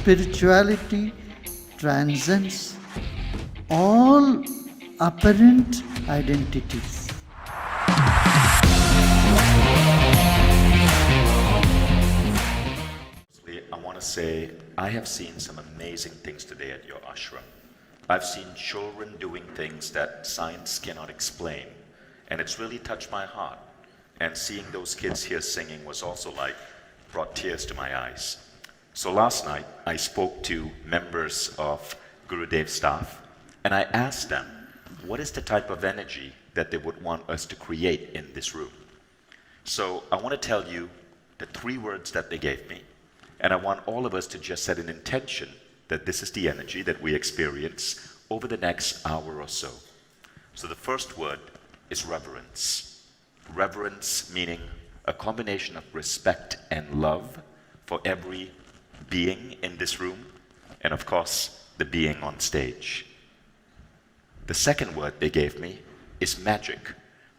spirituality transcends all apparent identities. I want to say I have seen some amazing things today at your ashram. I've seen children doing things that science cannot explain, and it's really touched my heart. And seeing those kids here singing was also like, brought tears to my eyes. So last night, I spoke to members of Gurudev's staff, and I asked them, what is the type of energy that they would want us to create in this room? So I want to tell you the 3 words that they gave me. And I want all of us to just set an intention that this is the energy that we experience over the next hour or so. So the first word is reverence. Reverence meaning a combination of respect and love for every being in this room, and of course, the being on stage. The second word they gave me is magic.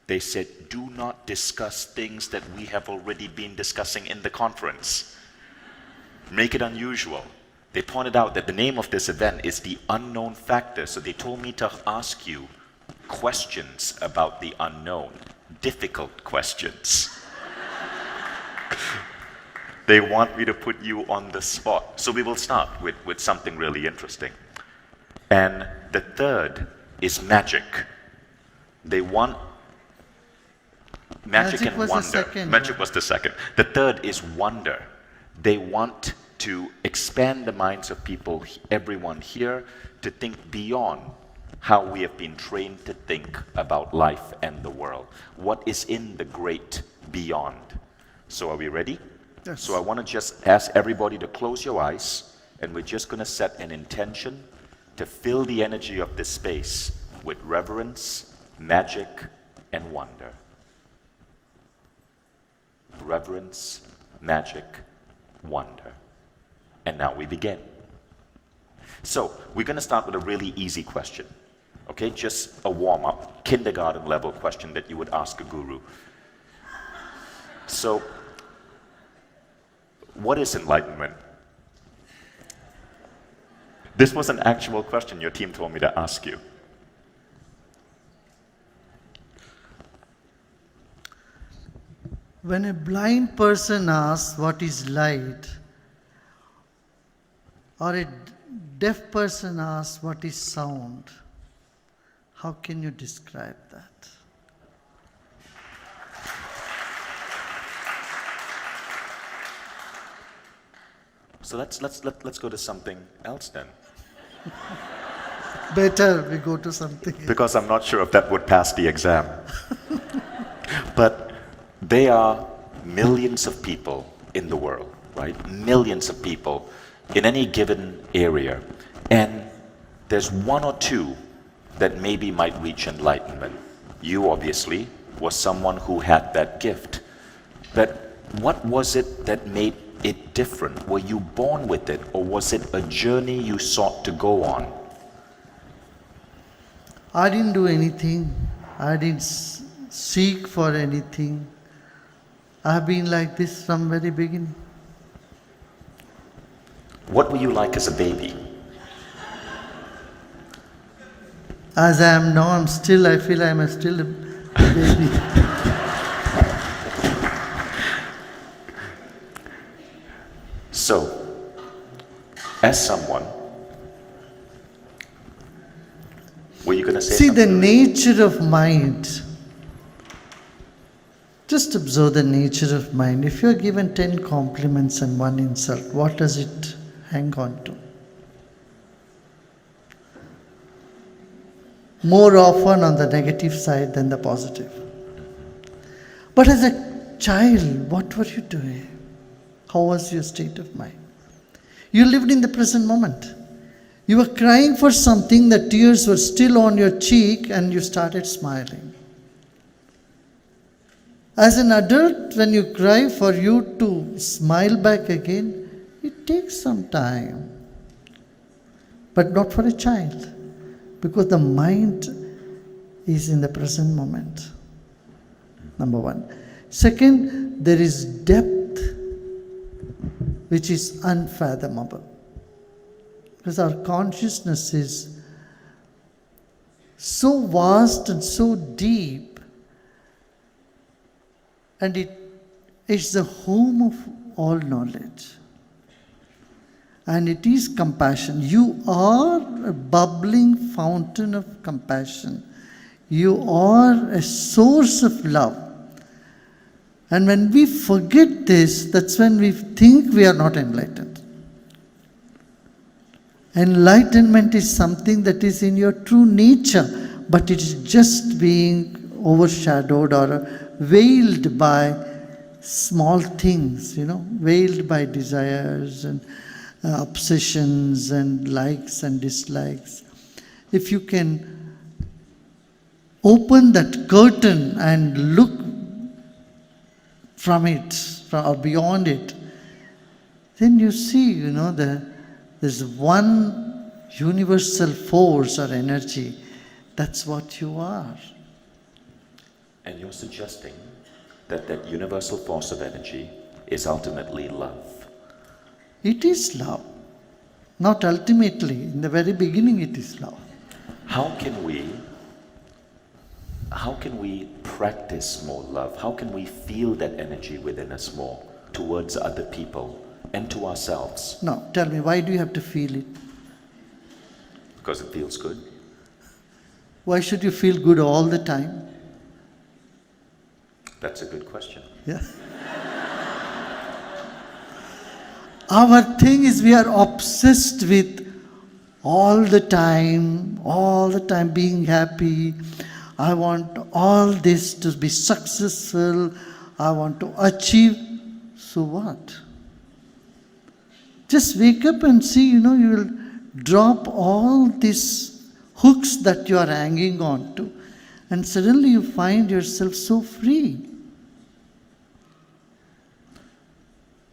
They said, do not discuss things that we have already been discussing in the conference. Make it unusual. They pointed out that the name of this event is the unknown factor, so they told me to ask you questions about the unknown, difficult questions. They want me to put you on the spot. So we will start with something really interesting. And the third is magic. They want magic and wonder. Magic was the second. The third is wonder. They want to expand the minds of people, everyone here, to think beyond how we have been trained to think about life and the world. What is in the great beyond? So are we ready? Yes. So I want to just ask everybody to close your eyes, and we're just going to set an intention to fill the energy of this space with reverence, magic, and wonder. Reverence, magic, wonder. And now we begin. So we're going to start with a really easy question. Okay, just a warm-up, kindergarten level question that you would ask a guru. So, what is enlightenment? This was an actual question your team told me to ask you. When a blind person asks what is light, or a deaf person asks what is sound, how can you describe that? So let's go to something else then. Better we go to something else. Because I'm not sure if that would pass the exam. But there are millions of people in the world, right? Millions of people in any given area. And there's 1 or 2 that maybe might reach enlightenment. You obviously was someone who had that gift. But what was it that made it different? Were you born with it, or was it a journey you sought to go on? I didn't do anything. I didn't seek for anything. I have been like this from very beginning. What were you like as a baby? As I am now, I feel I am still a baby. So, as someone, were you going to say See, something? the nature of mind. Just observe the nature of mind. If you are given 10 compliments and 1 insult, what does it hang on to? More often on the negative side than the positive. But as a child, what were you doing? How was your state of mind? You lived in the present moment. You were crying for something, the tears were still on your cheek, and you started smiling. As an adult, when you cry, for you to smile back again, it takes some time. But not for a child, because the mind is in the present moment. Number 1. Second, there is depth which is unfathomable. Because our consciousness is so vast and so deep, and it is the home of all knowledge. And it is compassion. You are a bubbling fountain of compassion. You are a source of love. And when we forget this, that's when we think we are not enlightened. Enlightenment is something that is in your true nature, but it is just being overshadowed or veiled by small things, veiled by desires and obsessions and likes and dislikes. If you can open that curtain and look from it or beyond it, then you see, there's one universal force or energy. That's what you are. And you're suggesting that that universal force of energy is ultimately love. It is love. Not ultimately. In the very beginning, it is love. How can we practice more love? How can we feel that energy within us more towards other people and to ourselves? Now, tell me, why do you have to feel it? Because it feels good. Why should you feel good all the time? That's a good question. Yeah. Our thing is we are obsessed with all the time being happy. I want all this to be successful. I want to achieve. So what? Just wake up and see, you will drop all these hooks that you are hanging on to, and suddenly you find yourself so free.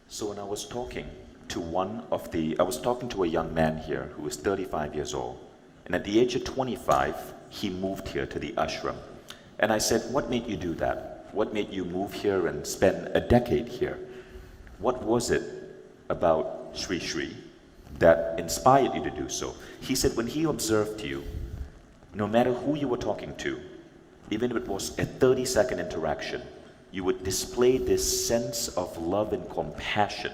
So when I was talking to a young man here who is 35 years old, and at the age of 25, he moved here to the ashram. And I said, what made you do that? What made you move here and spend a decade here? What was it about Sri Sri that inspired you to do so? He said when he observed you, no matter who you were talking to, even if it was a 30-second interaction, you would display this sense of love and compassion.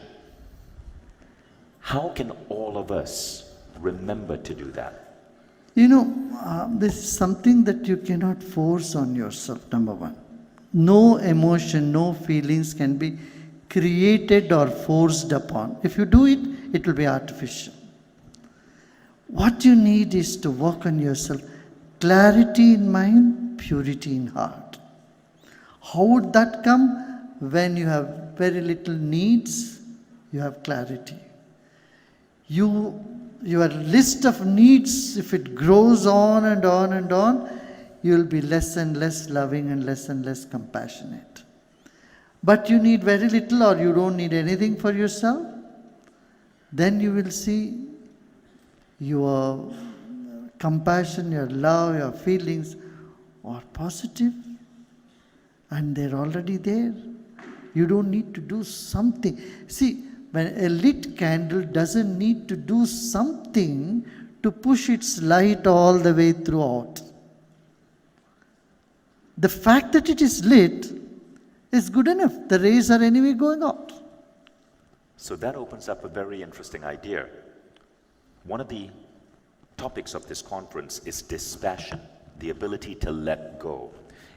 How can all of us remember to do that? This is something that you cannot force on yourself, number one. No emotion, no feelings can be created or forced upon. If you do it, it will be artificial. What you need is to work on yourself. Clarity in mind, purity in heart. How would that come? When you have very little needs, you have clarity. Your list of needs, if it grows on and on and on, you will be less and less loving and less compassionate. But you need very little or you don't need anything for yourself, then you will see your compassion, your love, your feelings are positive, and they're already there. You don't need to do something. See, when a lit candle doesn't need to do something to push its light all the way throughout. The fact that it is lit is good enough. The rays are anyway going out. So that opens up a very interesting idea. One of the topics of this conference is dispassion, the ability to let go.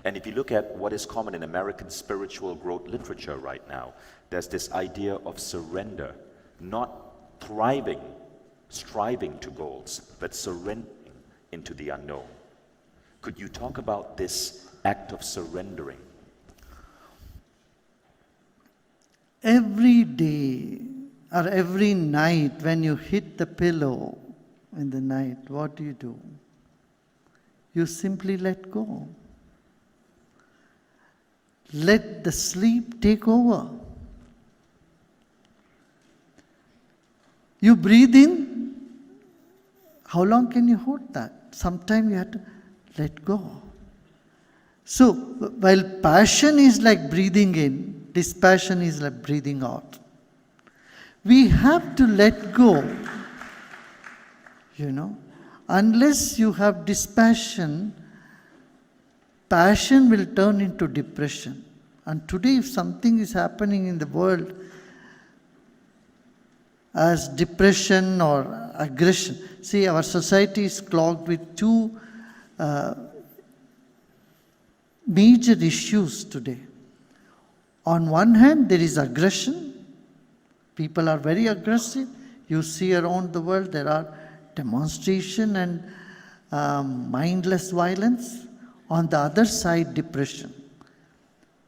And if you look at what is common in American spiritual growth literature right now, there's this idea of surrender, not striving to goals, but surrendering into the unknown. Could you talk about this act of surrendering? Every day or every night when you hit the pillow in the night, what do? You simply let go. Let the sleep take over. You breathe in. How long can you hold that? Sometimes you have to let go. So, while passion is like breathing in, dispassion is like breathing out. We have to let go. Unless you have dispassion, passion will turn into depression. And today, if something is happening in the world as depression or aggression, see, our society is clogged with two major issues today. On one hand, there is aggression. People are very aggressive. You see around the world there are demonstration and mindless violence. On the other side, depression.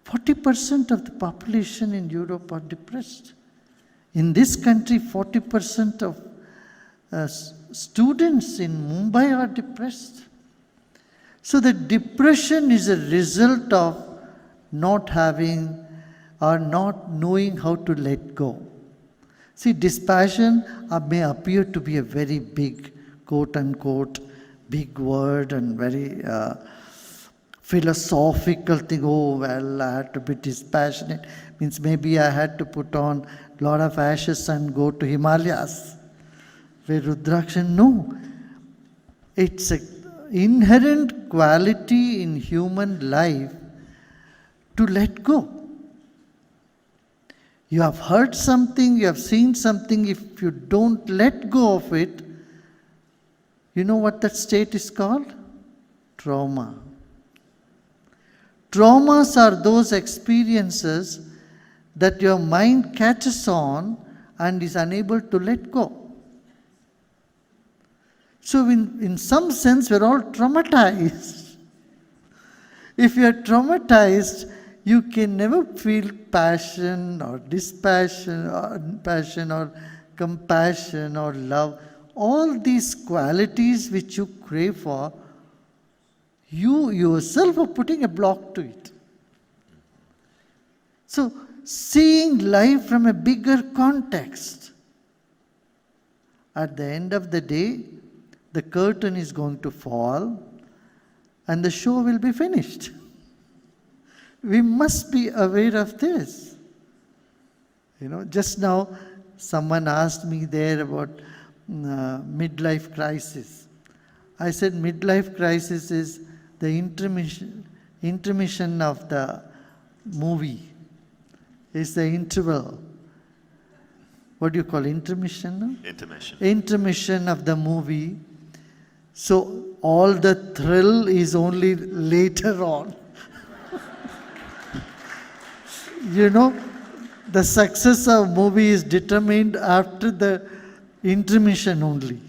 40% of the population in Europe are depressed. In this country, 40% of students in Mumbai are depressed. So the depression is a result of not having or not knowing how to let go. See, dispassion may appear to be a very big, quote unquote, big word and very philosophical thing. Oh, well, I had to be dispassionate. Means maybe I had to put on a lot of ashes and go to Himalayas. Where Rudraksha, no. It's an inherent quality in human life to let go. You have heard something, you have seen something, if you don't let go of it, you know what that state is called? Trauma. Traumas are those experiences that your mind catches on and is unable to let go. So in some sense, we're all traumatized. If you're traumatized, you can never feel passion or dispassion or passion or compassion or love. All these qualities which you crave for, you yourself are putting a block to it. So, seeing life from a bigger context. At the end of the day, the curtain is going to fall and the show will be finished. We must be aware of this. Just now someone asked me there about midlife crisis. I said midlife crisis is the intermission of the movie. It's the interval. What do you call intermission? No? Intermission. Intermission of the movie. So all the thrill is only later on. The success of movie is determined after the intermission only.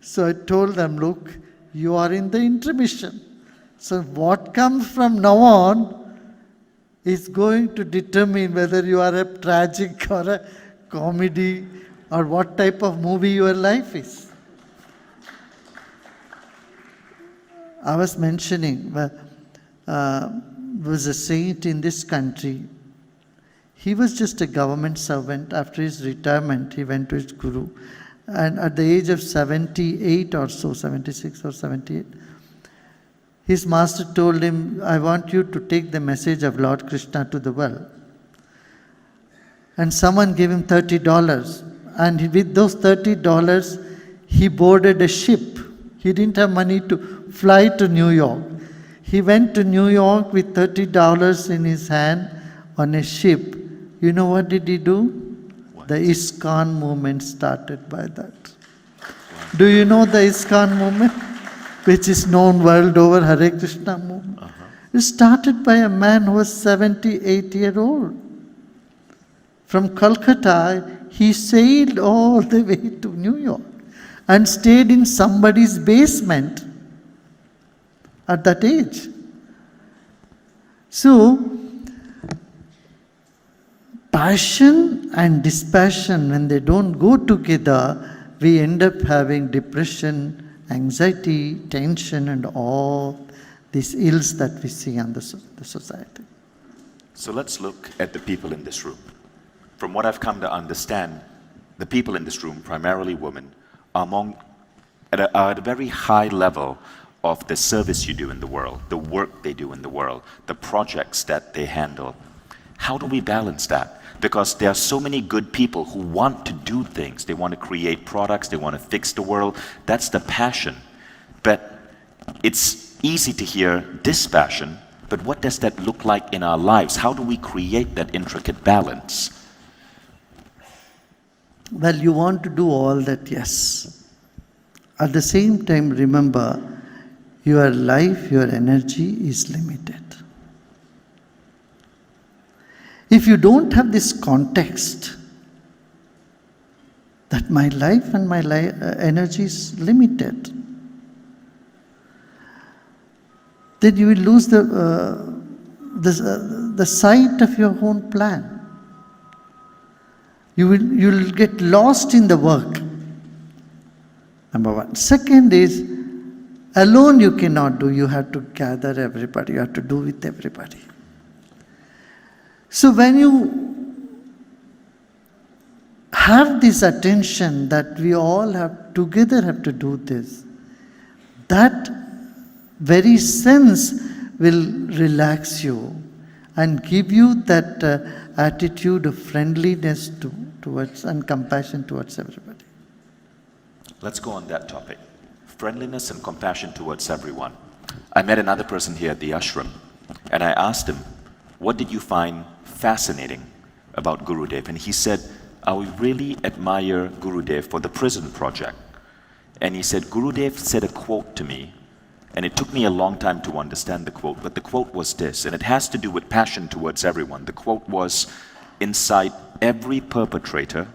So I told them, look, you are in the intermission. So what comes from now on is going to determine whether you are a tragic or a comedy or what type of movie your life is. I was mentioning, was a saint in this country. He was just a government servant. After his retirement, he went to his guru. And at the age of 78 or so, 76 or 78, his master told him, I want you to take the message of Lord Krishna to the world. And someone gave him $30. And with those $30, he boarded a ship. He didn't have money to fly to New York. He went to New York with $30 in his hand on a ship. You know what did he do? What? The ISKCON movement started by that. Do you know the ISKCON movement? Which is known world over, Hare Krishna movement. It started by a man who was 78-year-old. From Calcutta, he sailed all the way to New York and stayed in somebody's basement at that age. So, passion and dispassion, when they don't go together, we end up having depression, anxiety, tension, and all these ills that we see in the society. So let's look at the people in this room. From what I've come to understand, the people in this room, primarily women, are at a very high level of the service you do in the world, the work they do in the world, the projects that they handle. How do we balance that? Because there are so many good people who want to do things. They want to create products, they want to fix the world. That's the passion. But it's easy to hear dispassion, but what does that look like in our lives? How do we create that intricate balance? Well, you want to do all that, yes. At the same time, remember, your life, your energy is limited. If you don't have this context that my life and my energy is limited, then you will lose the sight of your own plan. You'll get lost in the work. Number one. Second is, alone you cannot do. You have to gather everybody. You have to do with everybody. So when you have this attention that we all have together have to do this, that very sense will relax you and give you that attitude of friendliness towards and compassion towards everybody. Let's go on that topic. Friendliness and compassion towards everyone. I met another person here at the ashram, and I asked him, what did you find fascinating about Gurudev? And he said, I really admire Gurudev for the prison project. And he said, Gurudev said a quote to me, and it took me a long time to understand the quote, but the quote was this, and it has to do with passion towards everyone. The quote was, inside every perpetrator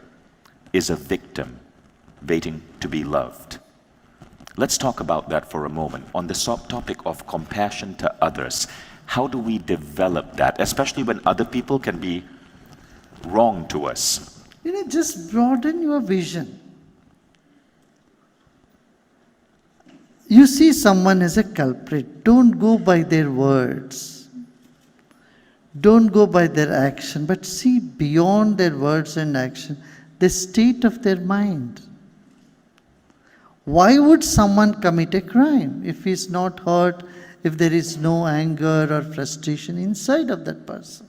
is a victim waiting to be loved. Let's talk about that for a moment. On the topic of compassion to others, how do we develop that, especially when other people can be wrong to us? Just broaden your vision. You see someone as a culprit, don't go by their words. Don't go by their action, but see beyond their words and action, the state of their mind. Why would someone commit a crime if he's not hurt, if there is no anger or frustration inside of that person?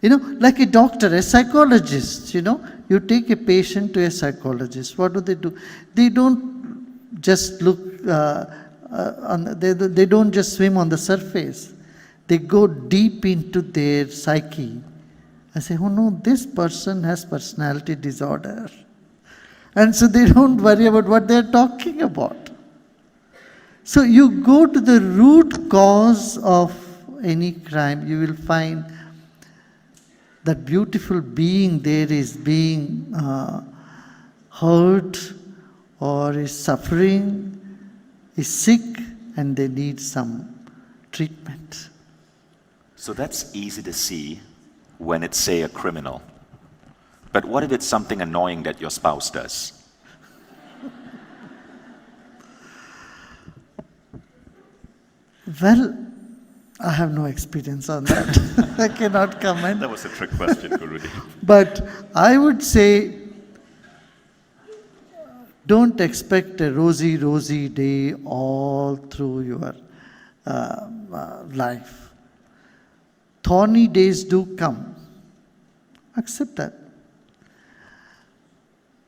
Like a doctor, a psychologist, you take a patient to a psychologist. What do? They don't just look, they don't just swim on the surface. They go deep into their psyche. I say, oh no, this person has personality disorder. And so they don't worry about what they're talking about. So you go to the root cause of any crime, you will find that beautiful being there is being hurt or is suffering, is sick, and they need some treatment. So that's easy to see when it's, say, a criminal. But what if it's something annoying that your spouse does? Well, I have no experience on that. I cannot comment. That was a trick question, Gurudev. But I would say, don't expect a rosy day all through your life. Thorny days do come. Accept that.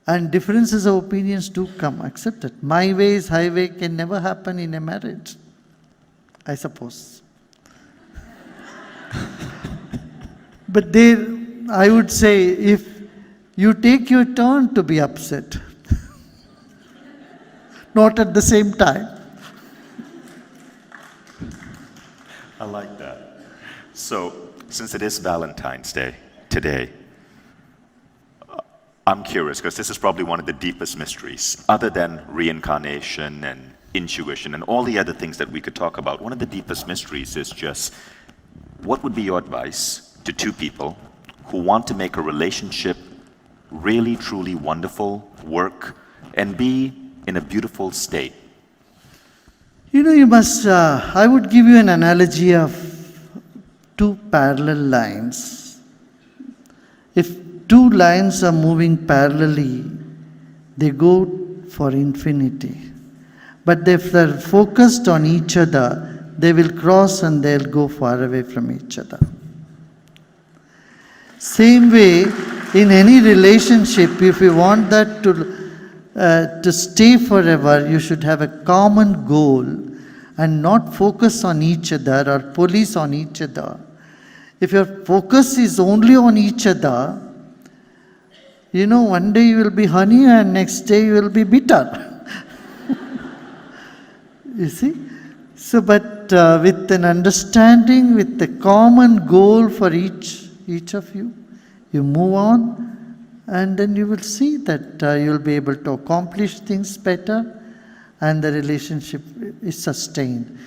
And differences of opinions do come. Accept it. My way is highway can never happen in a marriage, I suppose. But there, I would say, if you take your turn to be upset, not at the same time. I like that. So, since it is Valentine's Day today, I'm curious, because this is probably one of the deepest mysteries, other than reincarnation and intuition and all the other things that we could talk about. One of the deepest mysteries is just, what would be your advice to two people who want to make a relationship really, truly wonderful, work, and be in a beautiful state? You must, I would give you an analogy of two parallel lines. If two lines are moving parallelly, they go for infinity. But if they're focused on each other, they will cross and they'll go far away from each other. Same way, in any relationship, if you want that to stay forever, you should have a common goal and not focus on each other or police on each other. If your focus is only on each other, one day you will be honey and next day you will be bitter. You see? So, but with an understanding, with a common goal for each of you, you move on, and then you will see that you will be able to accomplish things better, and the relationship is sustained.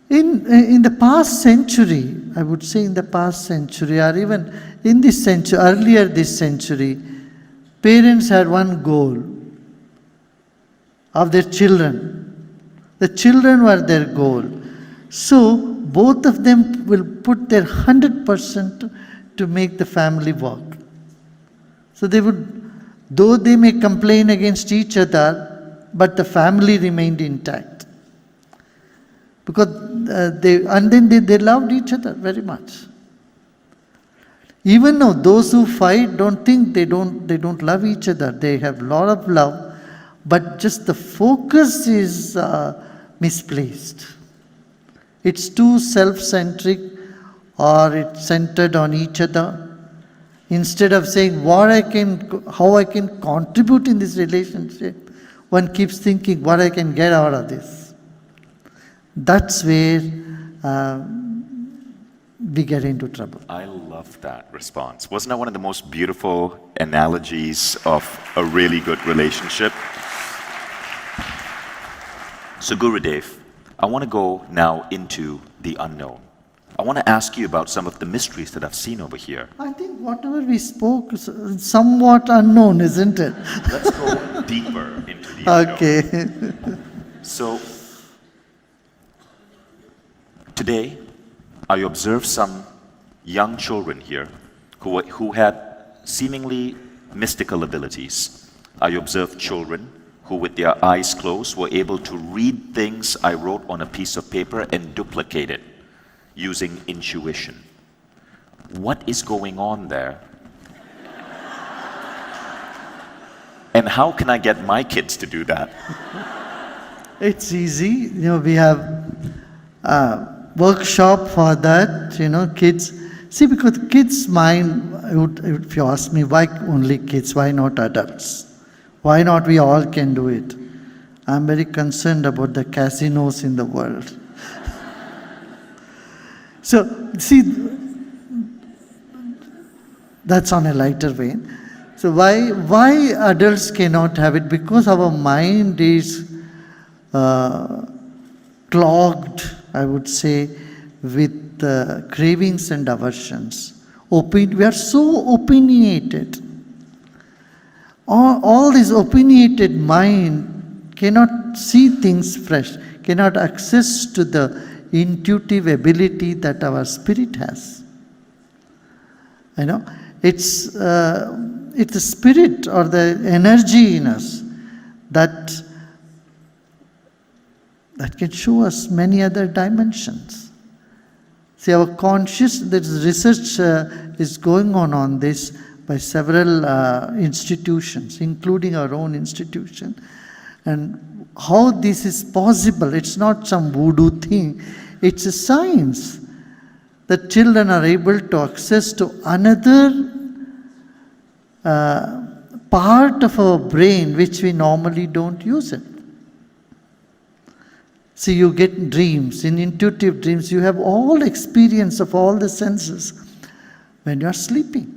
In the past century, I would say in the past century, or even in this century, earlier this century, parents had one goal of their children. The children were their goal. So both of them will put their 100% to make the family work. So they would, though they may complain against each other, but the family remained intact. Because they loved each other very much. Even though those who fight don't think they don't love each other. They have a lot of love, but just the focus is misplaced. It's too self-centric, or it's centered on each other. Instead of saying how I can contribute in this relationship, one keeps thinking what I can get out of this. That's where we get into trouble. I love that response. Wasn't that one of the most beautiful analogies of a really good relationship? So Gurudev, I want to go now into the unknown. I want to ask you about some of the mysteries that I've seen over here. I think whatever we spoke is somewhat unknown, isn't it? Let's go deeper into the unknown. Okay. So, today, I observed some young children here who had seemingly mystical abilities. I observed children who, with their eyes closed, were able to read things I wrote on a piece of paper and duplicate it using intuition. What is going on there? And how can I get my kids to do that? It's easy. We have workshop for that, kids. See, because kids' mind, if you ask me, why only kids, why not adults? Why not we all can do it? I'm very concerned about the casinos in the world. So, see, that's on a lighter vein. So why adults cannot have it? Because our mind is clogged, I would say, with cravings and aversions. We are so opinionated. All this opinionated mind cannot see things fresh, cannot access to the intuitive ability that our spirit has. It's the spirit or the energy in us that can show us many other dimensions. See, our there's research is going on this by several institutions, including our own institution. And how this is possible, it's not some voodoo thing, it's a science that children are able to access to another part of our brain which we normally don't use it. See, you get dreams. In intuitive dreams, you have all experience of all the senses when you are sleeping.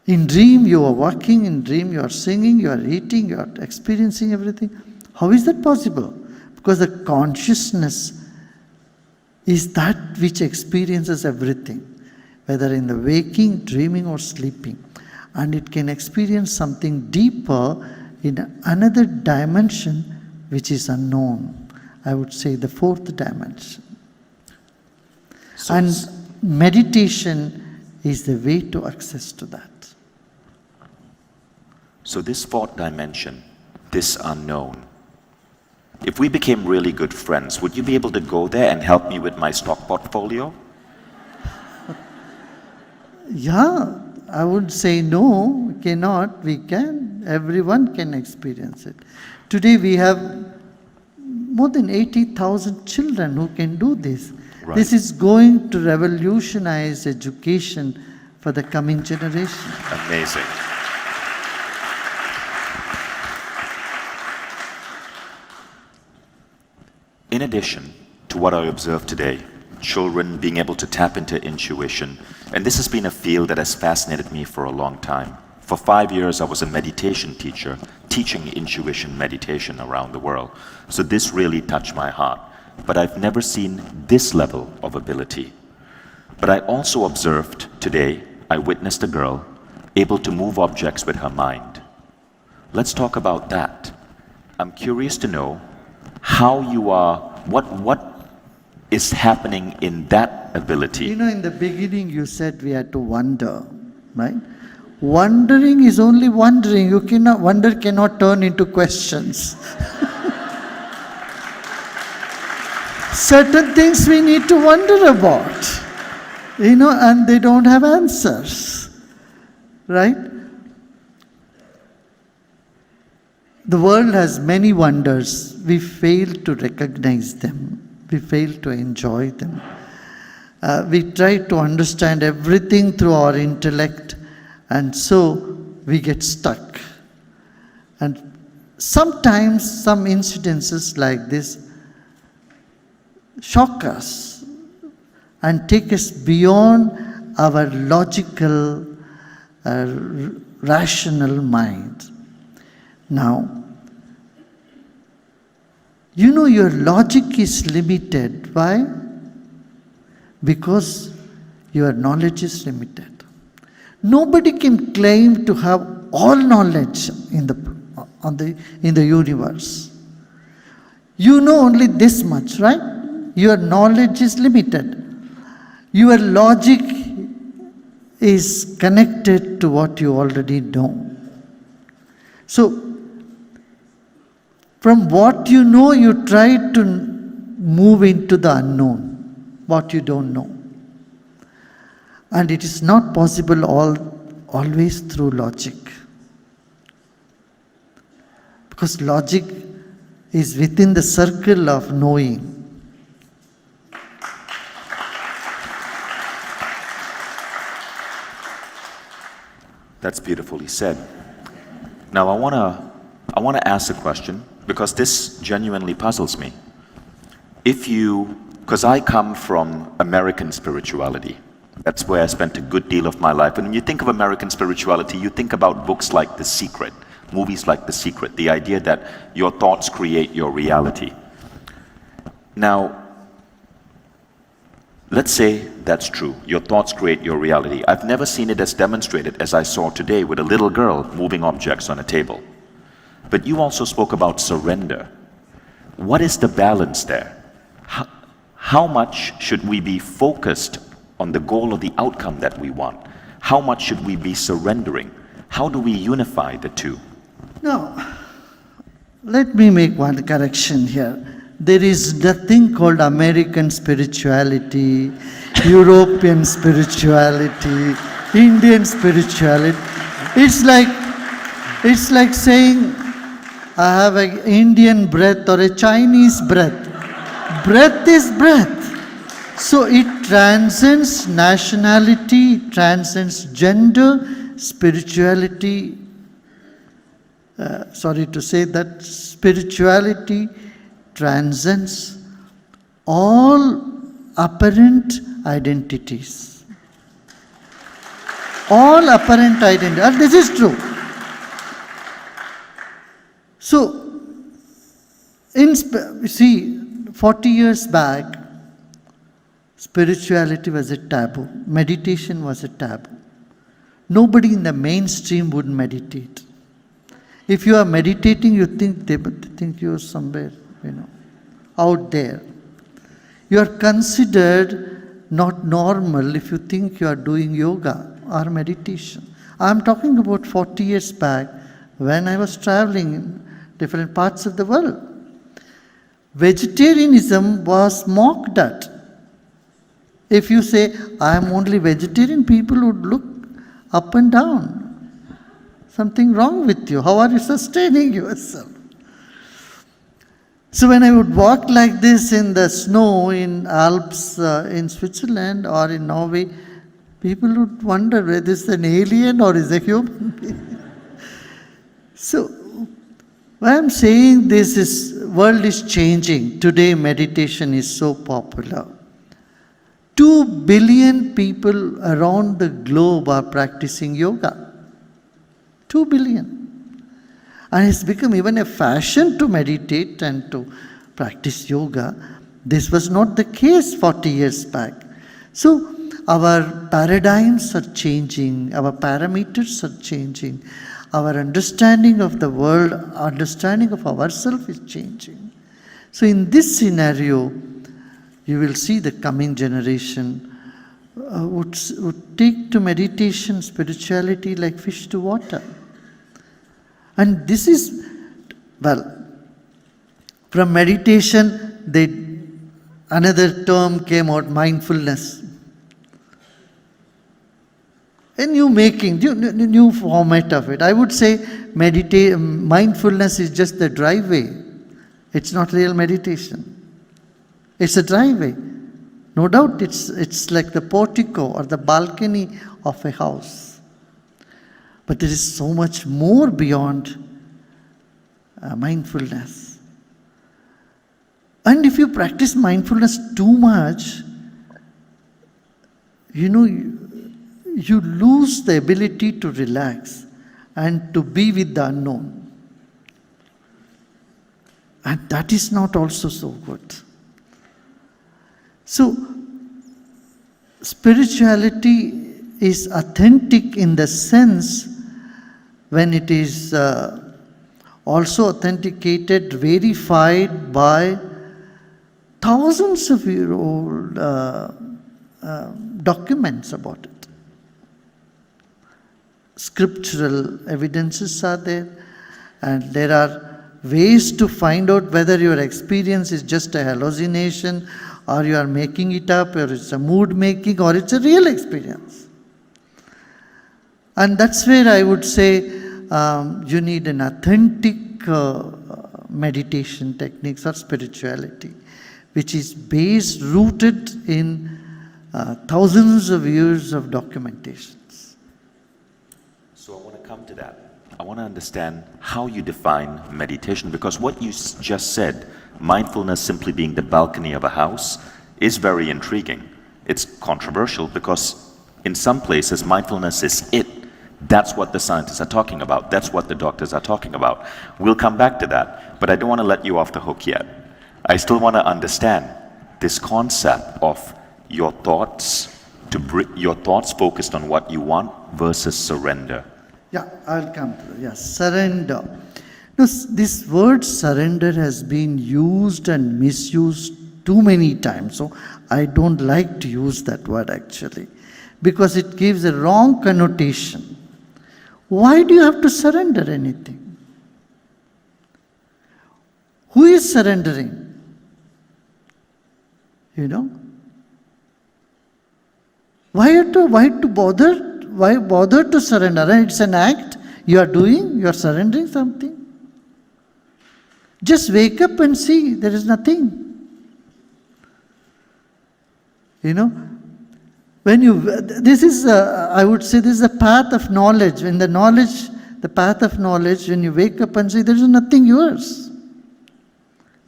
In dream, you are walking. In dream, you are singing, you are eating, you are experiencing everything. How is that possible? Because the consciousness is that which experiences everything, whether in the waking, dreaming, or sleeping. And it can experience something deeper in another dimension which is unknown. I would say the fourth dimension. And meditation is the way to access to that. So this fourth dimension, this unknown, if we became really good friends, would you be able to go there and help me with my stock portfolio? Yeah, I would say no, we cannot, we can. Everyone can experience it. Today we have more than 80,000 children who can do this. Right. This is going to revolutionize education for the coming generation. Amazing. In addition to what I observed today, children being able to tap into intuition, and this has been a field that has fascinated me for a long time. For 5 years, I was a meditation teacher, teaching intuition meditation around the world. So this really touched my heart. But I've never seen this level of ability. But I also observed today, I witnessed a girl able to move objects with her mind. Let's talk about that. I'm curious to know how you are, what is happening in that ability. You know, in the beginning you said we had to wonder, right? Wondering is only wondering. Wonder cannot turn into questions. Certain things we need to wonder about, and they don't have answers, right? The world has many wonders. We fail to recognize them. We fail to enjoy them. We try to understand everything through our intellect, and so we get stuck. And sometimes some incidences like this shock us and take us beyond our logical, rational mind. Now, your logic is limited. Why? Because your knowledge is limited. Nobody can claim to have all knowledge in the universe. You know only this much, right? Your knowledge is limited. Your logic is connected to what you already know. So, from what you know, you try to move into the unknown, what you don't know. And it is not possible always through logic. Because logic is within the circle of knowing. That's beautifully said. Now I want to ask a question, because this genuinely puzzles me. Because I come from American spirituality. That's where I spent a good deal of my life. And when you think of American spirituality, you think about books like The Secret, movies like The Secret, the idea that your thoughts create your reality. Now, let's say that's true. Your thoughts create your reality. I've never seen it as demonstrated as I saw today with a little girl moving objects on a table. But you also spoke about surrender. What is the balance there? How much should we be focused on the goal or the outcome that we want? How much should we be surrendering? How do we unify the two? Now, let me make one correction here. There is nothing called American spirituality, European spirituality, Indian spirituality. It's like saying I have an Indian breath or a Chinese breath. Breath is breath. So it transcends nationality, it transcends gender, spirituality. Sorry to say that, spirituality transcends all apparent identities. All apparent identities. This is true. So, 40 years back, spirituality was a taboo. Meditation was a taboo. Nobody in the mainstream would meditate. If you are meditating, you think you're somewhere, out there. You are considered not normal if you think you are doing yoga or meditation. I'm talking about 40 years back when I was traveling in different parts of the world. Vegetarianism was mocked at. If you say, I am only vegetarian, people would look up and down. Something wrong with you. How are you sustaining yourself? So when I would walk like this in the snow in Alps in Switzerland or in Norway, people would wonder whether this is an alien or is a human being. So why I'm saying this is, world is changing. Today meditation is so popular. 2 billion people around the globe are practicing yoga. 2 billion. And it's become even a fashion to meditate and to practice yoga. This was not the case 40 years back. So our paradigms are changing, our parameters are changing, our understanding of the world, understanding of ourselves is changing. So in this scenario, you will see the coming generation would take to meditation, spirituality like fish to water. And this is, well, from meditation, another term came out, mindfulness. A new format of it. I would say mindfulness is just the driveway. It's not real meditation. It's a driveway. No doubt it's like the portico or the balcony of a house. But there is so much more beyond mindfulness. And if you practice mindfulness too much, you lose the ability to relax and to be with the unknown. And that is not also so good. So, spirituality is authentic in the sense when it is also authenticated, verified by thousands of year old documents about it. Scriptural evidences are there, and there are ways to find out whether your experience is just a hallucination, or you are making it up, or it's a mood making, or it's a real experience. And that's where I would say you need an authentic meditation techniques or spirituality, which is based, rooted in thousands of years of documentations. So I want to come to that. I want to understand how you define meditation, because what you just said, mindfulness simply being the balcony of a house, is very intriguing. It's controversial because in some places mindfulness is it. That's what the scientists are talking about. That's what the doctors are talking about. We'll come back to that, but I don't want to let you off the hook yet. I still want to understand this concept of your thoughts focused on what you want versus surrender. Yeah, I'll come to that. Yes, surrender. Now, this word surrender has been used and misused too many times. So I don't like to use that word actually, because it gives a wrong connotation. Why do you have to surrender anything? Who is surrendering? Why bother to surrender? It's an act you are doing, you are surrendering something. Just wake up and see there is nothing. This is, I would say, this is a path of knowledge. When the path of knowledge, when you wake up and say there is nothing yours.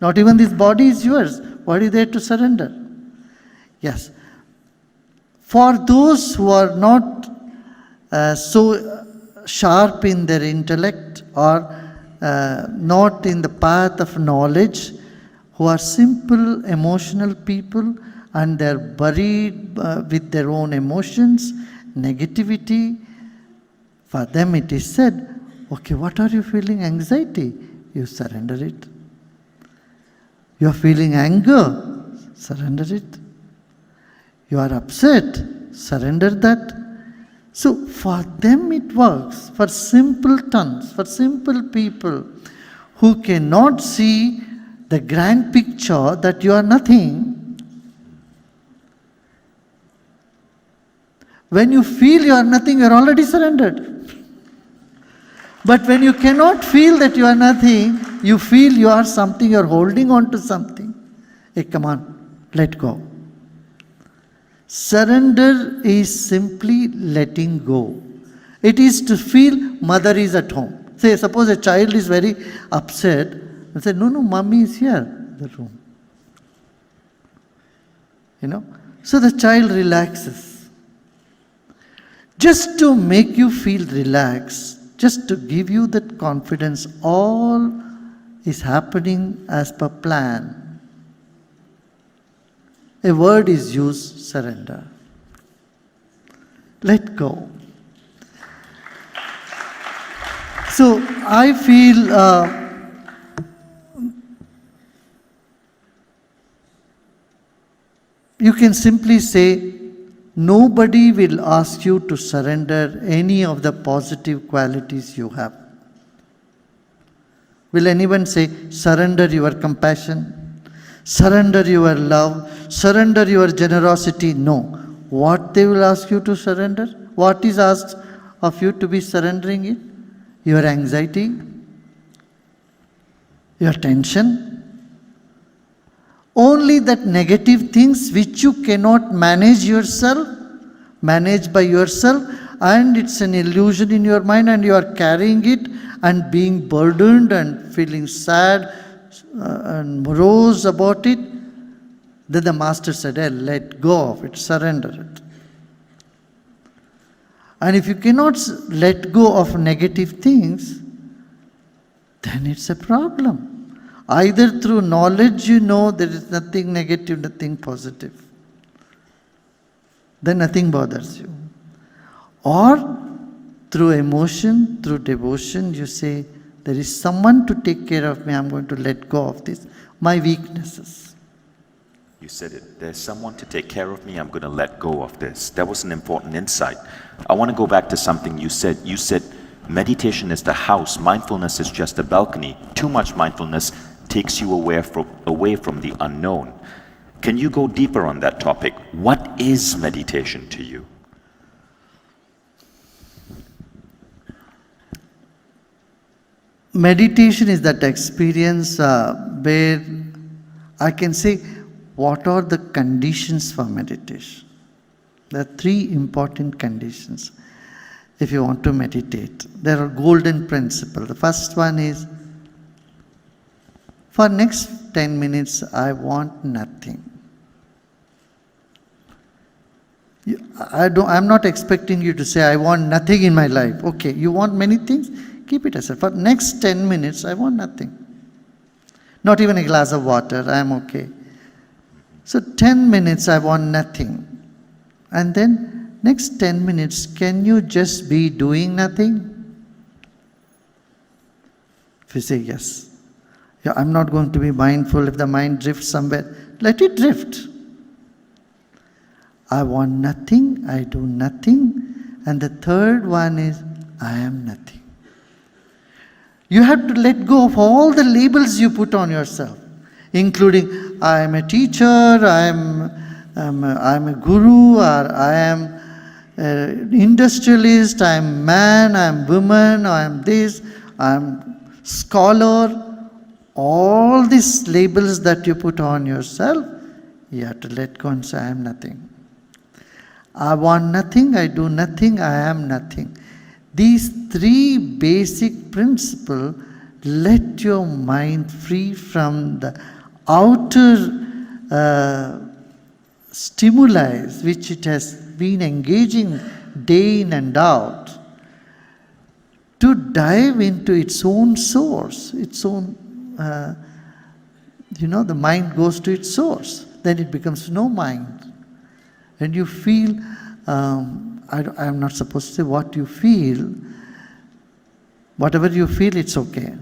Not even this body is yours. What is there to surrender? Yes. For those who are not so sharp in their intellect or not in the path of knowledge, who are simple emotional people and they're buried with their own emotions, negativity, for them it is said, okay, what are you feeling? Anxiety? You surrender it. You are feeling anger? Surrender it. You are upset? Surrender that. So for them it works. For simpletons, for simple people who cannot see the grand picture that you are nothing, When you feel you are nothing, you are already surrendered. But when you cannot feel that you are nothing, you feel you are something, you are holding on to something. Hey, come on, let go. Surrender is simply letting go. It is to feel mother is at home. Say, suppose a child is very upset, and say, no, mommy is here in the room. So the child relaxes. Just to make you feel relaxed, just to give you that confidence, all is happening as per plan. A word is used, surrender. Let go. So I feel you can simply say, nobody will ask you to surrender any of the positive qualities you have. Will anyone say, surrender your compassion, surrender your love, surrender your generosity? No. What they will ask you to surrender? What is asked of you to be surrendering it? Your anxiety, your tension, only that negative things which you cannot manage by yourself, and it's an illusion in your mind and you are carrying it and being burdened and feeling sad and morose about it. Then the master said, hey, let go of it, surrender it. And if you cannot let go of negative things, then it's a problem. Either through knowledge you know there is nothing negative, nothing positive. Then nothing bothers you. Or through emotion, through devotion, you say, there is someone to take care of me, I'm going to let go of this, my weaknesses. You said it. There's someone to take care of me, I'm going to let go of this. That was an important insight. I want to go back to something you said. You said meditation is the house, mindfulness is just the balcony. Too much mindfulness takes you away from the unknown. Can you go deeper on that topic? What is meditation to you? Meditation is that experience where I can say, what are the conditions for meditation? There are three important conditions if you want to meditate. There are golden principles. The first one is, for next 10 minutes, I want nothing. I'm not expecting you to say, I want nothing in my life. Okay, you want many things? Keep it aside. For next 10 minutes, I want nothing. Not even a glass of water, I am okay. So 10 minutes, I want nothing. And then next 10 minutes, can you just be doing nothing? If you say yes. Yeah, I'm not going to be mindful if the mind drifts somewhere. Let it drift. I want nothing, I do nothing. And the third one is, I am nothing. You have to let go of all the labels you put on yourself, including, I am a teacher, I am a guru, or I am an industrialist, I am man, I am woman, I am this, I am scholar. All these labels that you put on yourself, you have to let go and say, I am nothing. I want nothing, I do nothing, I am nothing. These three basic principles let your mind free from the outer stimuli which it has been engaging day in and out, to dive into its own source, its own the mind goes to its source. Then it becomes no mind. And you feel, I'm not supposed to say what you feel. Whatever you feel, it's okay.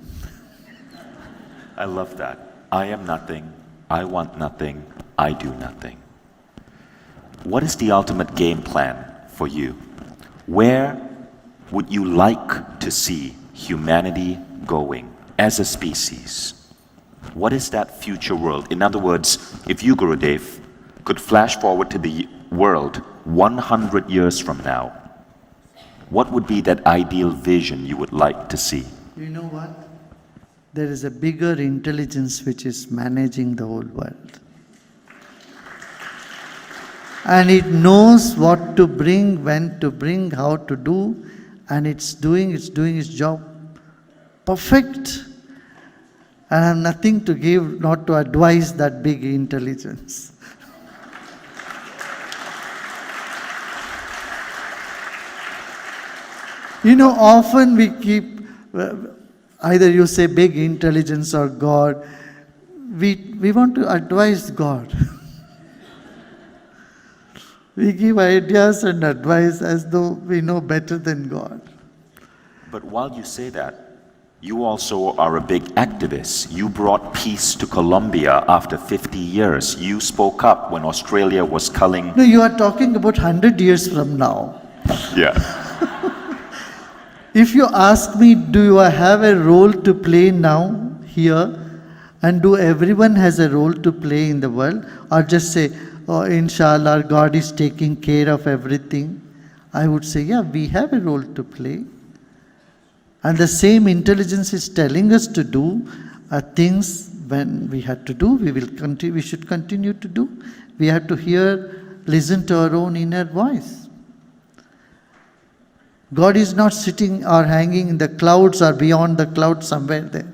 I love that. I am nothing. I want nothing. I do nothing. What is the ultimate game plan for you? Where would you like to see humanity going as a species? What is that future world? In other words, if you, Gurudev, could flash forward to the world, 100 years from now, what would be that ideal vision you would like to see? You know what? There is a bigger intelligence which is managing the whole world. And it knows what to bring, when to bring, how to do, and it's doing its job perfect. And I have nothing to give, not to advise that big intelligence. You know, often we keep, either you say big intelligence or God, we want to advise God. We give ideas and advice as though we know better than God. But while you say that, you also are a big activist. You brought peace to Colombia after 50 years. You spoke up when Australia was culling. No, you are talking about 100 years from now. Yeah. If you ask me, do I have a role to play now, here, and do everyone has a role to play in the world, or just say, oh, inshallah, God is taking care of everything, I would say, yeah, we have a role to play. And the same intelligence is telling us to do things when we had to do, we should continue to do. We have to listen to our own inner voice. God is not sitting or hanging in the clouds or beyond the clouds somewhere there.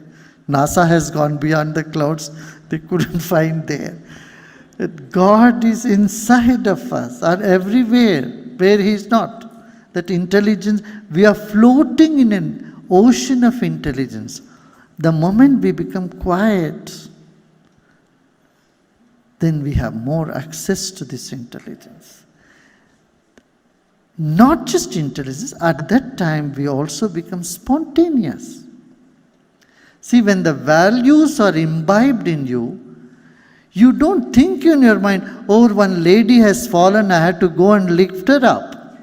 NASA has gone beyond the clouds, they couldn't find there. God is inside of us or everywhere where He is not. That intelligence, we are floating in an ocean of intelligence. The moment we become quiet, then we have more access to this intelligence. Not just intelligence, at that time we also become spontaneous. See, when the values are imbibed in you, you don't think in your mind, oh, one lady has fallen, I have to go and lift her up.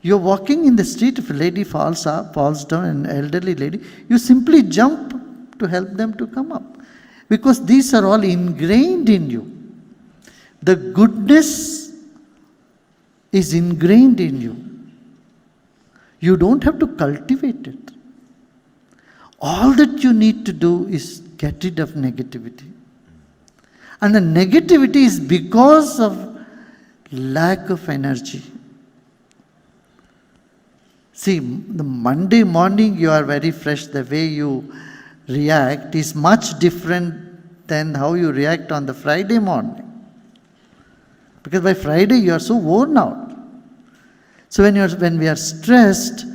You're walking in the street, if a lady falls down, an elderly lady, you simply jump to help them to come up. Because these are all ingrained in you. The goodness is ingrained in you. You don't have to cultivate it. All that you need to do is get rid of negativity. And the negativity is because of lack of energy. See, the Monday morning you are very fresh. The way you react is much different than how you react on the Friday morning. Because by Friday you are so worn out. So when we are stressed,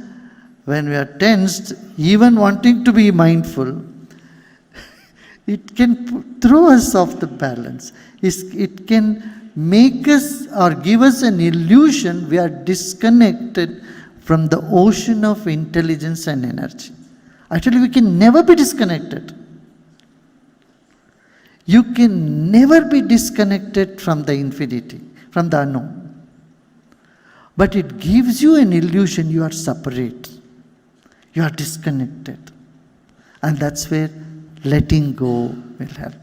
when we are tensed, even wanting to be mindful, it can throw us off the balance. It can make us or give us an illusion we are disconnected from the ocean of intelligence and energy. Actually, we can never be disconnected. You can never be disconnected from the infinity, from the unknown. But it gives you an illusion you are separate. You are disconnected. And that's where letting go will help.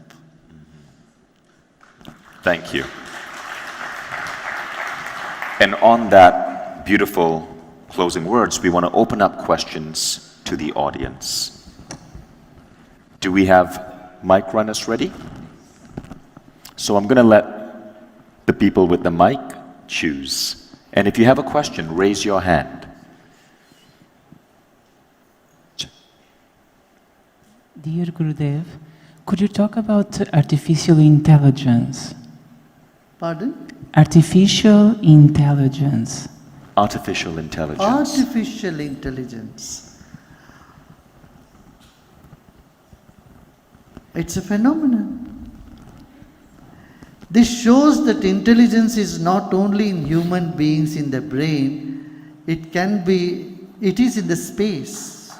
Thank you. And on that beautiful closing words, we want to open up questions to the audience. Do we have mic runners ready? So I'm going to let the people with the mic choose. And if you have a question, raise your hand. Dear Gurudev, could you talk about artificial intelligence? Pardon? Artificial intelligence. Artificial intelligence. Artificial intelligence. It's a phenomenon. This shows that intelligence is not only in human beings in the brain, it is in the space.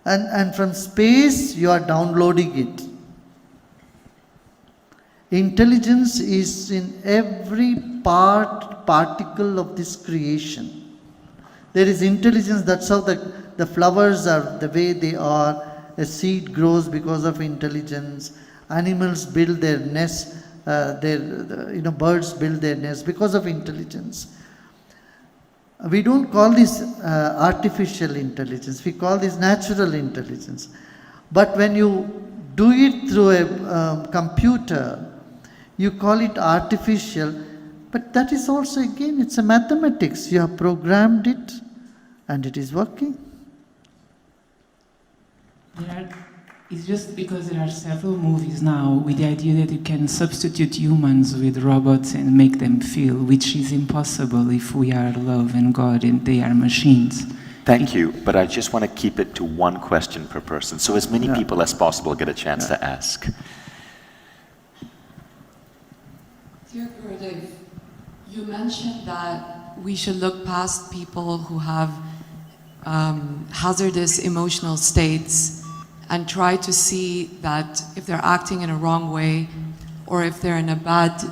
And from space you are downloading it. Intelligence is in every particle of this creation. There is intelligence, that's how the flowers are the way they are. A seed grows because of intelligence. Animals build their nests birds build their nests because of intelligence. We don't call this artificial intelligence, we call this natural intelligence. But when you do it through a computer, you call it artificial, but that is also, again, it's a mathematics. You have programmed it and it is working. It's just because there are several movies now with the idea that you can substitute humans with robots and make them feel, which is impossible if we are love and God and they are machines. Thank you, but I just want to keep it to one question per person, so as many people as possible get a chance to ask. Dear Gurudev, you mentioned that we should look past people who have hazardous emotional states and try to see that if they're acting in a wrong way or if they're in a bad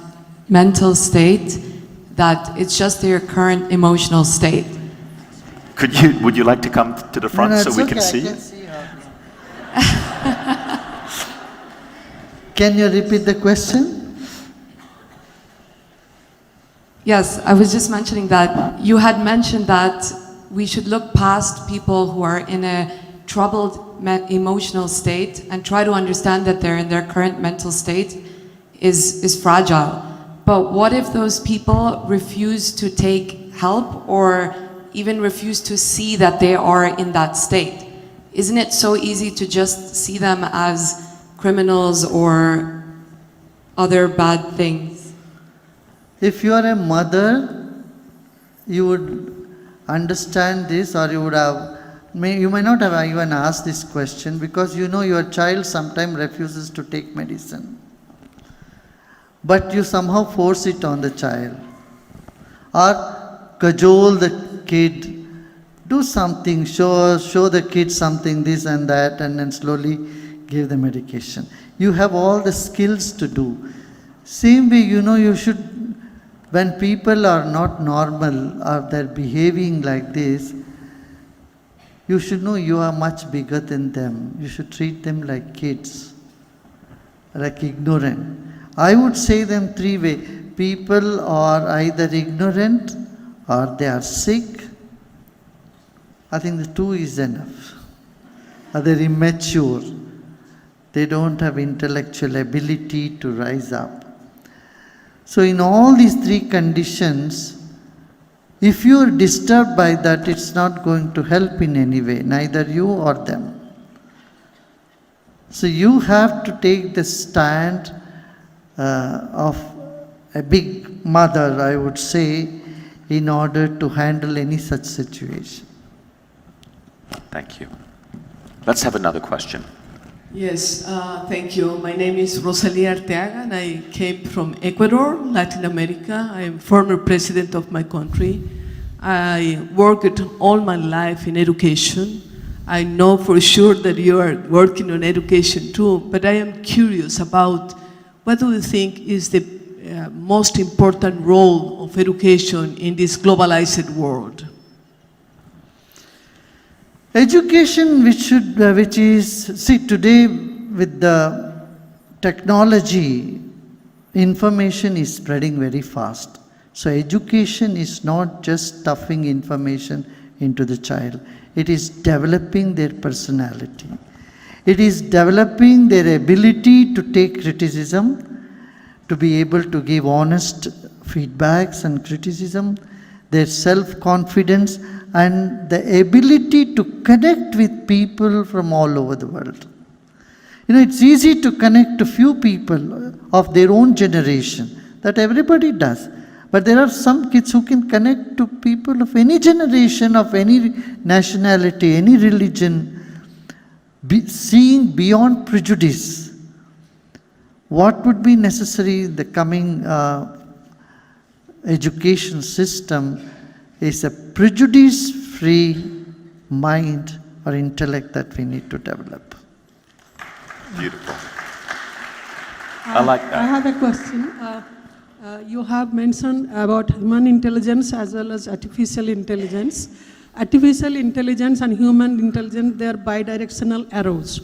mental state, that it's just their current emotional state. Would you like to come to the front so we can see you? Can you repeat the question? Yes, I was just mentioning that you had mentioned that we should look past people who are in a troubled emotional state and try to understand that they're in their current mental state is fragile. But what if those people refuse to take help or even refuse to see that they are in that state? Isn't it so easy to just see them as criminals or other bad things? If you are a mother, you would understand this, or you may not have even asked this question, because you know your child sometimes refuses to take medicine. But you somehow force it on the child, or cajole the kid, do something, show the kid something, this and that, and then slowly give the medication. You have all the skills to do. Same way, you should, when people are not normal or they're behaving like this, you should know you are much bigger than them. You should treat them like kids, like ignorant. I would say them three ways. People are either ignorant or they are sick. I think the two is enough. Or they're immature. They don't have intellectual ability to rise up. So in all these three conditions, if you are disturbed by that, it's not going to help in any way, neither you or them. So you have to take the stand of a big mother, I would say, in order to handle any such situation. Thank you. Let's have another question. Yes, thank you. My name is Rosalia Arteaga and I came from Ecuador, Latin America. I am former president of my country. I worked all my life in education. I know for sure that you are working on education too, but I am curious about what do you think is the most important role of education in this globalized world? Education, which is, see, today with the technology, information is spreading very fast. So education is not just stuffing information into the child. It is developing their personality. It is developing their ability to take criticism, to be able to give honest feedbacks and criticism, their self-confidence, and the ability to connect with people from all over the world. It's easy to connect to few people of their own generation, that everybody does. But there are some kids who can connect to people of any generation, of any nationality, any religion, seeing beyond prejudice. What would be necessary in the coming education system is a prejudice-free mind or intellect that we need to develop. Beautiful. I like that. I have a question. You have mentioned about human intelligence as well as artificial intelligence. Artificial intelligence and human intelligence, they are bidirectional arrows.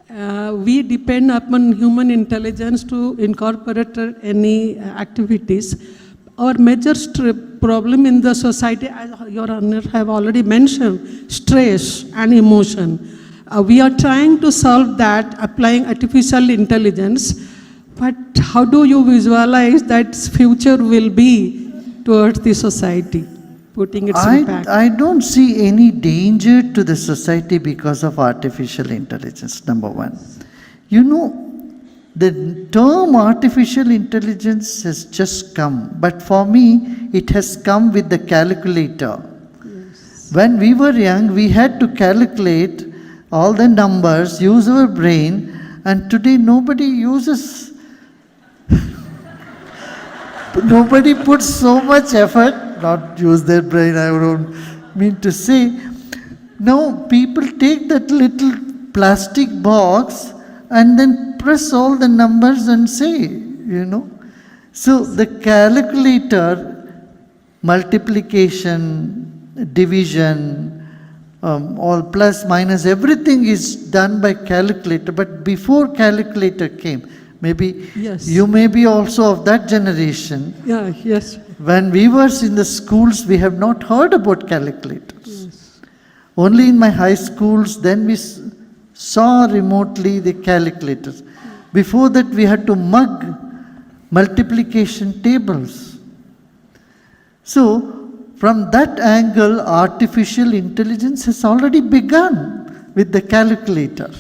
we depend upon human intelligence to incorporate any activities. Our major problem in the society, as Your Honor have already mentioned, stress and emotion. We are trying to solve that applying artificial intelligence, but how do you visualize that future will be towards the society, putting its impact? I don't see any danger to the society because of artificial intelligence, number one. You know, the term artificial intelligence has just come, but for me, it has come with the calculator. Yes. When we were young, we had to calculate all the numbers, use our brain, and today nobody uses, nobody puts so much effort, not use their brain, I don't mean to say. Now people take that little plastic box and then press all the numbers and say, you know. So the calculator, multiplication, division, all plus, minus, everything is done by calculator. But before calculator came, maybe yes. You may be also of that generation. Yeah, yes. When we were in the schools, we have not heard about calculators. Yes. Only in my high schools, then we saw remotely the calculators. Before that, we had to mug multiplication tables. So, from that angle, artificial intelligence has already begun with the calculator.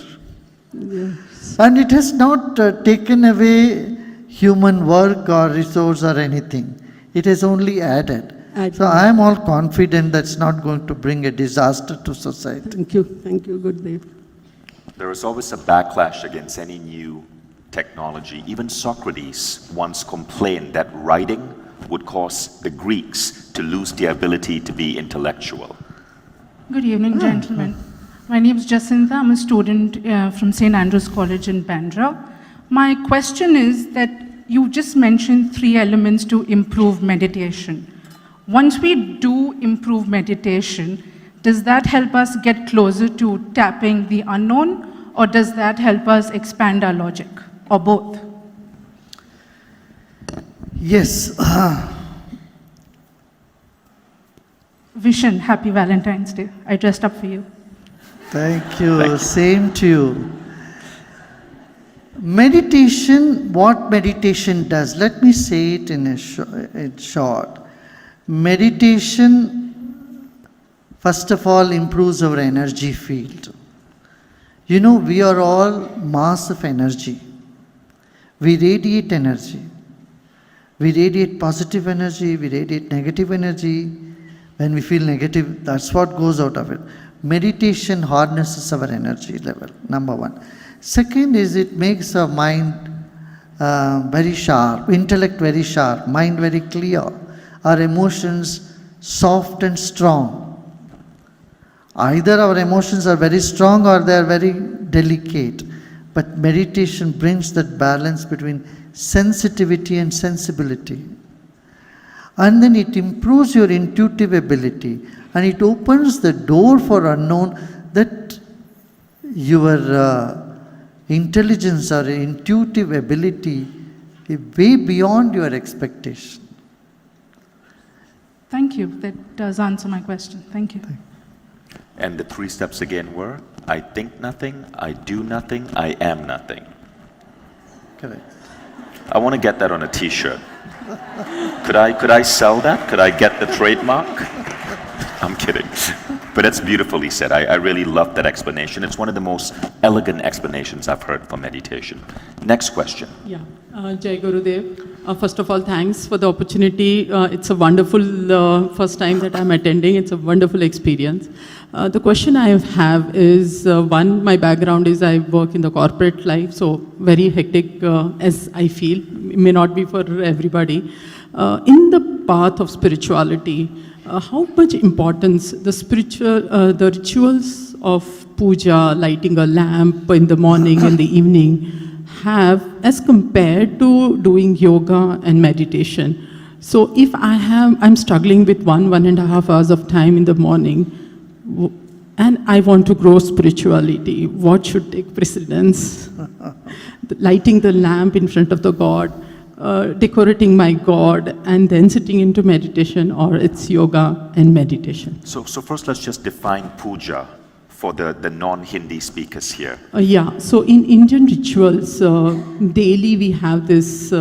Yes. And it has not taken away human work or resource or anything. It has only added. So I am all confident that's not going to bring a disaster to society. Thank you, Gurudev. There is always a backlash against any new technology. Even Socrates once complained that writing would cause the Greeks to lose the ability to be intellectual. Good evening, gentlemen. My name is Jacinta. I'm a student from St. Andrews College in Bandra. My question is that you just mentioned 3 elements to improve meditation. Once we do improve meditation, does that help us get closer to tapping the unknown, or does that help us expand our logic, or both? Yes. Vishen, happy Valentine's Day. I dressed up for you. Thank you. Same to you. Meditation, what meditation does, let me say it in short. Meditation, first of all, improves our energy field. You know, we are all mass of energy. We radiate energy. We radiate positive energy, we radiate negative energy. When we feel negative, that's what goes out of it. Meditation harnesses our energy level, number one. Second is it makes our mind very sharp, intellect very sharp, mind very clear, our emotions soft and strong. Either our emotions are very strong or they are very delicate. But meditation brings that balance between sensitivity and sensibility. And then it improves your intuitive ability and it opens the door for unknown, that your intelligence or intuitive ability is way beyond your expectation. Thank you. That does answer my question. Thank you. And the 3 steps again were, I think nothing, I do nothing, I am nothing. Correct. I want to get that on a t-shirt. Could I sell that? Could I get the trademark? I'm kidding. But that's beautifully said. I really love that explanation. It's one of the most elegant explanations I've heard for meditation. Next question. Yeah, Jai Gurudev. First of all, thanks for the opportunity. It's a wonderful first time that I'm attending. It's a wonderful experience. The question I have is, one, my background is I work in the corporate life, so very hectic as I feel. It may not be for everybody. In the path of spirituality, how much importance the rituals of puja, lighting a lamp in the morning and the evening, have as compared to doing yoga and meditation? So if I'm struggling with 1.5 hours of time in the morning, and I want to grow spirituality. What should take precedence? Lighting the lamp in front of the God, decorating my God, and then sitting into meditation, or it's yoga and meditation. So first let's just define puja for the non-Hindi speakers here. Yeah, so in Indian rituals, daily we have this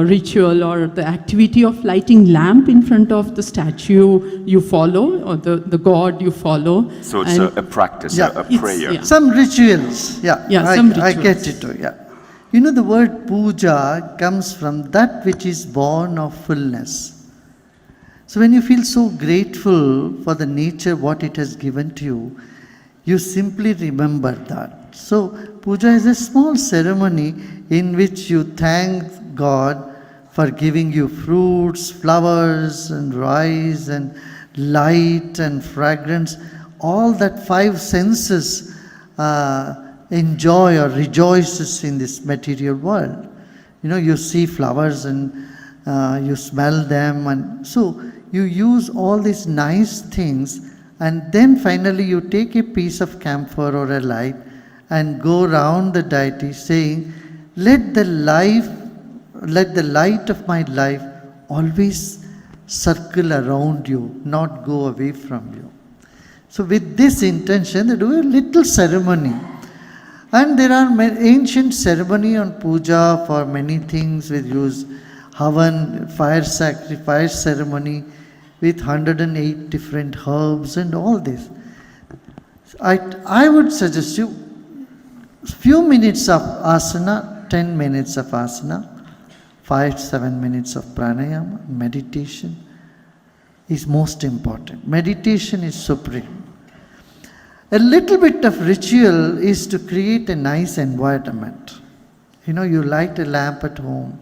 ritual or the activity of lighting lamp in front of the statue you follow, or the god you follow. So it's a practice, Yeah, a it's- prayer. yeah. Some rituals, yeah. Some I get rituals. it too, yeah. You know, the word puja comes from that which is born of fullness. So when you feel so grateful for the nature, what it has given to you, you simply remember that. So puja is a small ceremony in which you thank God for giving you fruits, flowers, and rice, and light, and fragrance. All that five senses enjoy or rejoices in this material world. You know, you see flowers and you smell them, and so you use all these nice things, and then finally you take a piece of camphor or a light and go round the deity saying, let the light of my life always circle around you, not go away from you. So with this intention, they do a little ceremony. And there are ancient ceremony on puja for many things. We use havan, fire sacrifice ceremony with 108 different herbs and all this. I would suggest you few minutes of asana, 10 minutes of asana, 5-7 minutes of pranayama. Meditation is most important. Meditation is supreme. A little bit of ritual is to create a nice environment. You know, you light a lamp at home.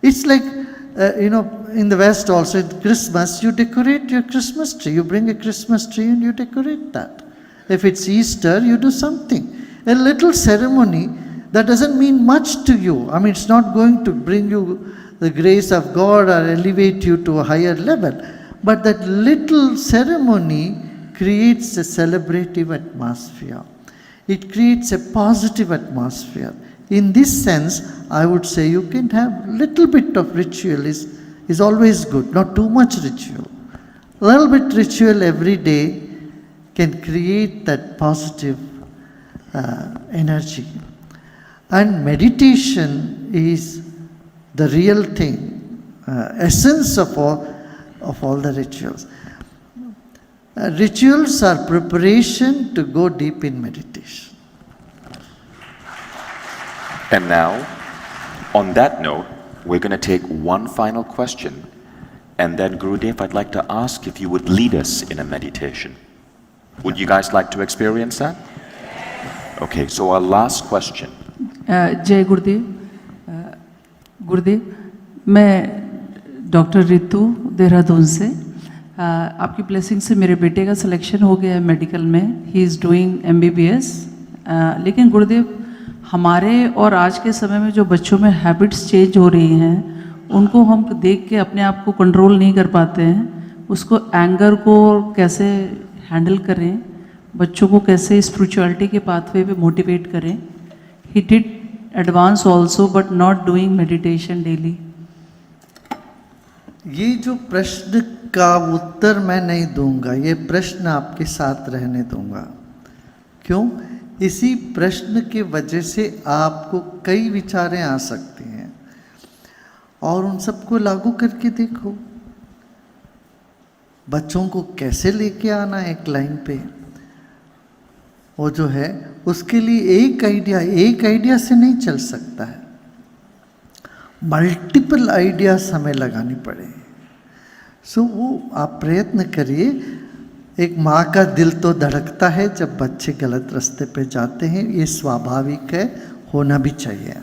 It's like, in the West also, at Christmas, you decorate your Christmas tree. You bring a Christmas tree and you decorate that. If it's Easter, you do something. A little ceremony that doesn't mean much to you. I mean, it's not going to bring you the grace of God or elevate you to a higher level. But that little ceremony creates a celebrative atmosphere. It creates a positive atmosphere. In this sense, I would say you can have little bit of ritual is always good, not too much ritual. A little bit ritual every day can create that positive energy. And meditation is the real thing, essence of all the rituals. Rituals are preparation to go deep in meditation. And now, on that note, we're going to take one final question. And then, Gurudev, I'd like to ask if you would lead us in a meditation. Would you guys like to experience that? Okay, so our last question. जय गुरुदेव गुरुदेव मैं doctor Ritu Dehradun से आपकी blessing से मेरे बेटे का selection हो गया है मेडिकल में ही इज़ डूइंग MBBS लेकिन गुरुदेव हमारे और आज के समय में जो बच्चों में हैबिट्स चेंज हो रही हैं उनको हम देख के अपने आप को कंट्रोल नहीं कर पाते हैं उसको एंगर को कैसे हैंडल करें बच्चों को कैसे स्पिरिचुअलिटी के पाथवे पे मोटिवेट करें He did advance also, but not doing meditation daily. ये जो प्रश्न का उत्तर मैं नहीं दूंगा, ये प्रश्न आपके साथ रहने दूंगा. क्यों? इसी प्रश्न के वजह से आपको कई विचारें आ सकती हैं और उन सबको लागू करके देखो. बच्चों को कैसे लेके आना एक लाइन पे, वो जो है उसके लिए एक आइडिया से नहीं चल सकता है. मल्टीपल आइडियाज हमें लगानी पड़े. सो वो आप प्रयत्न करिए. एक माँ का दिल तो धड़कता है जब बच्चे गलत रास्ते पे जाते हैं, ये स्वाभाविक है, होना भी चाहिए.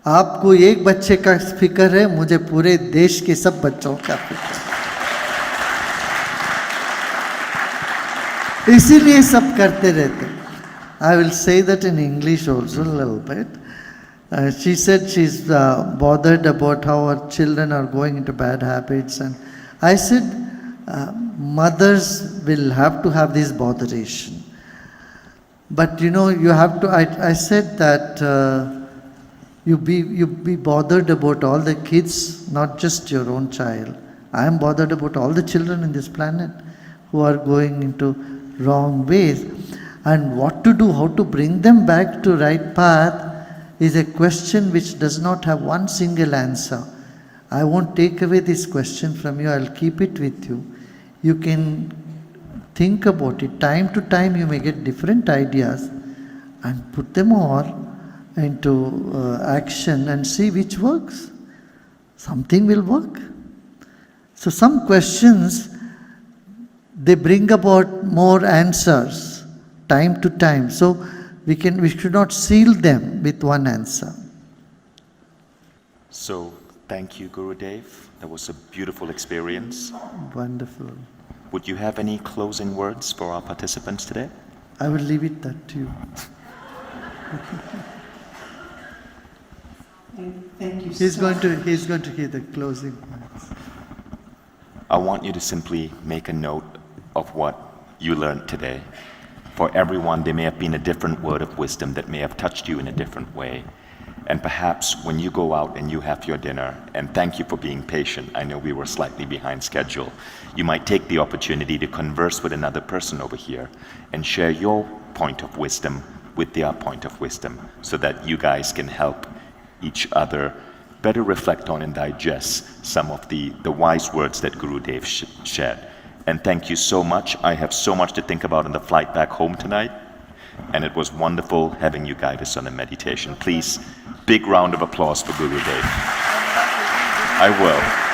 आपको एक बच्चे का फिक्र है, मुझे पूरे देश के सब बच्चों का फिक्र है. इसीलिए सब करते रहते. I will say that in English also a little bit. She said she's bothered about how her children are going into bad habits, and I said mothers will have to have this botheration. But you know, you have to, I said that you be bothered about all the kids, not just your own child. I am bothered about all the children in this planet who are going into wrong ways. And what to do, how to bring them back to right path is a question which does not have one single answer. I won't take away this question from you, I'll keep it with you. You can think about it. Time to time you may get different ideas and put them all into action and see which works. Something will work. So some questions, they bring about more answers time to time. So we should not seal them with one answer. So thank you, Gurudev. That was a beautiful experience. Wonderful. Would you have any closing words for our participants today? I will leave it that to you. Thank you. He's going to hear the closing words. I want you to simply make a note of what you learned today. For everyone, there may have been a different word of wisdom that may have touched you in a different way. And perhaps when you go out and you have your dinner, and thank you for being patient, I know we were slightly behind schedule, you might take the opportunity to converse with another person over here and share your point of wisdom with their point of wisdom so that you guys can help each other better reflect on and digest some of the wise words that Gurudev shared. And thank you so much. I have so much to think about on the flight back home tonight. And it was wonderful having you guide us on a meditation. Please, big round of applause for Gurudev. I will.